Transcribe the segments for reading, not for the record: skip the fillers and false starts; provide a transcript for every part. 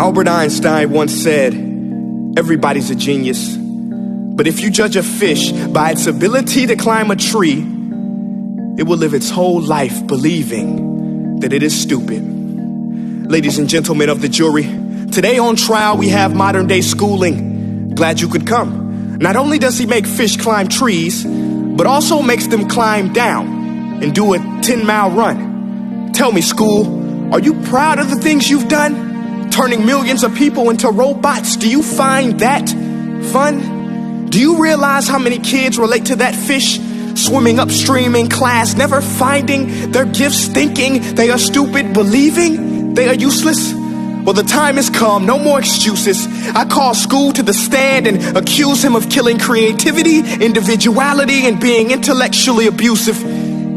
Albert Einstein once said, everybody's a genius. But if you judge a fish by its ability to climb a tree, it will live its whole life believing that it is stupid. Ladies and gentlemen of the jury, today on trial we have modern day schooling. Glad you could come. Not only does he make fish climb trees, but also makes them climb down and do a 10-mile run. Tell me, school, are you proud of the things you've done? Turning millions of people into robots, do you find that fun? Do you realize how many kids relate to that fish? Swimming upstream in class, never finding their gifts, thinking they are stupid, believing they are useless? Well, the time has come, no more excuses. I call school to the stand and accuse him of killing creativity, individuality, and being intellectually abusive.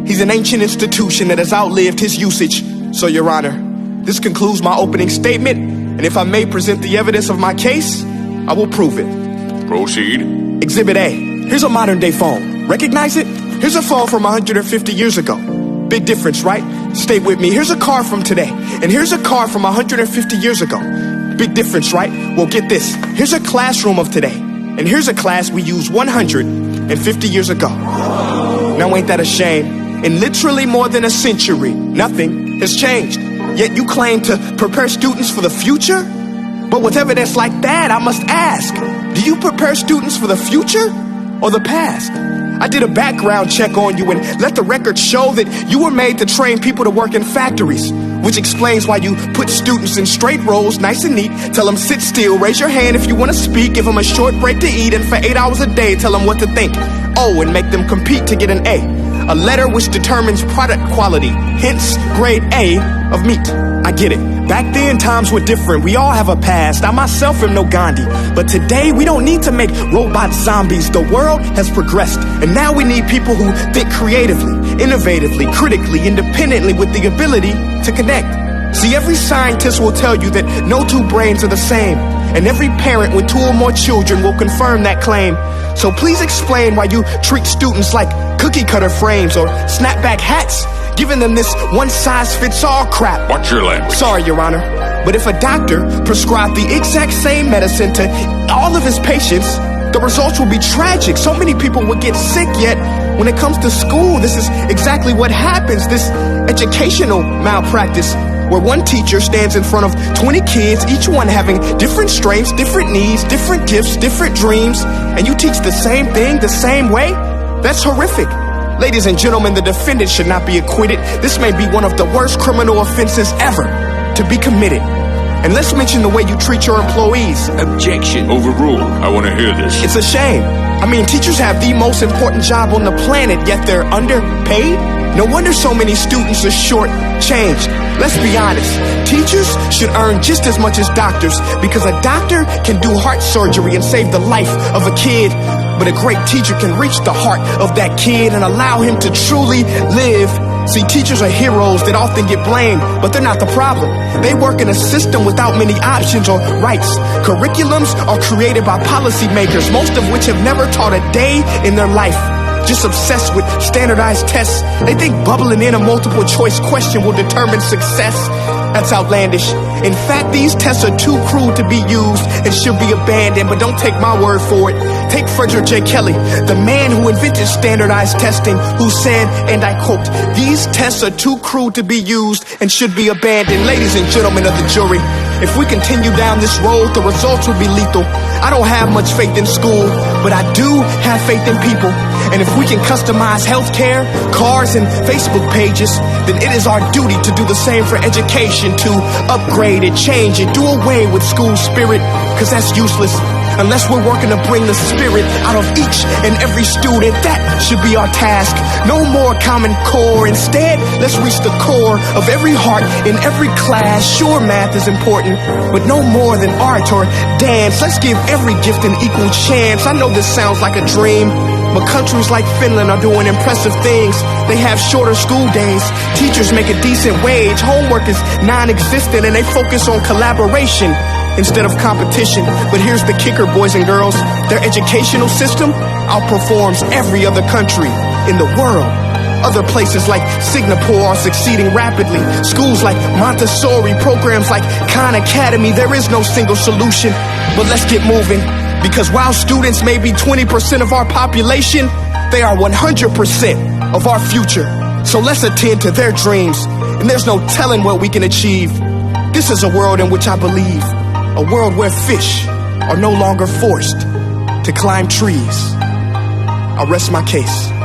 He's an ancient institution that has outlived his usage. So, Your Honor, this concludes my opening statement, and if I may present the evidence of my case, I will prove it. Proceed. Exhibit A. Here's a modern day phone. Recognize it? Here's a phone from 150 years ago. Big difference, right? Stay with me. Here's a car from today, and here's a car from 150 years ago. Big difference, right? Well, get this. Here's a classroom of today, and here's a class we used 150 years ago. Now, ain't that a shame? In literally more than a century, nothing has changed. Yet you claim to prepare students for the future? But with evidence like that, I must ask, do you prepare students for the future or the past? I did a background check on you and let the record show that you were made to train people to work in factories, which explains why you put students in straight rows, nice and neat, tell them sit still, raise your hand if you want to speak, give them a short break to eat, and for 8 hours a day, tell them what to think. Oh, and make them compete to get an A letter which determines product quality, hence grade A of meat. I get it. Back then, times were different. We all have a past. I myself am no Gandhi. But today, we don't need to make robot zombies. The world has progressed. And now we need people who think creatively, innovatively, critically, independently, with the ability to connect. See, every scientist will tell you that no two brains are the same. And every parent with 2 or more children will confirm that claim. So please explain why you treat students like cookie cutter frames or snapback hats, giving them this one-size-fits-all crap. Watch your language. Sorry, Your Honor, but if a doctor prescribed the exact same medicine to all of his patients, the results will be tragic. So many people will get sick, yet when it comes to school, this is exactly what happens. This educational malpractice, where one teacher stands in front of 20 kids, each one having different strengths, different needs, different gifts, different dreams, and you teach the same thing the same way? That's horrific. Ladies and gentlemen, the defendant should not be acquitted. This may be one of the worst criminal offenses ever to be committed. And let's mention the way you treat your employees. Objection. Overruled. I want to hear this. It's a shame. I mean, teachers have the most important job on the planet, yet they're underpaid? No wonder so many students are short-changed. Let's be honest. Teachers should earn just as much as doctors, because a doctor can do heart surgery and save the life of a kid. But a great teacher can reach the heart of that kid and allow him to truly live. See, teachers are heroes that often get blamed, but they're not the problem. They work in a system without many options or rights. Curriculums are created by policymakers, most of which have never taught a day in their life. Just obsessed with standardized tests. They think bubbling in a multiple choice question will determine success. That's outlandish. In fact, these tests are too crude to be used and should be abandoned, but don't take my word for it. Take Frederick J. Kelly, the man who invented standardized testing, who said, and I quote, "These tests are too crude to be used and should be abandoned." Ladies and gentlemen of the jury, if we continue down this road, the results will be lethal. I don't have much faith in school, but I do have faith in people. And if we can customize healthcare, cars, and Facebook pages, then it is our duty to do the same for education, to upgrade it, change it, do away with school spirit, because that's useless. Unless we're working to bring the spirit out of each and every student, that should be our task. No more Common Core. Instead, let's reach the core of every heart in every class. Sure, math is important, but no more than art or dance. Let's give every gift an equal chance. I know this sounds like a dream, but countries like Finland are doing impressive things. They have shorter school days. Teachers make a decent wage. Homework is non-existent, and they focus on collaboration instead of competition. But here's the kicker, boys and girls. Their educational system outperforms every other country in the world. Other places like Singapore are succeeding rapidly. Schools like Montessori, programs like Khan Academy, there is no single solution. But let's get moving, because while students may be 20% of our population, they are 100% of our future. So let's attend to their dreams, and there's no telling what we can achieve. This is a world in which I believe, a world where fish are no longer forced to climb trees. I'll rest my case.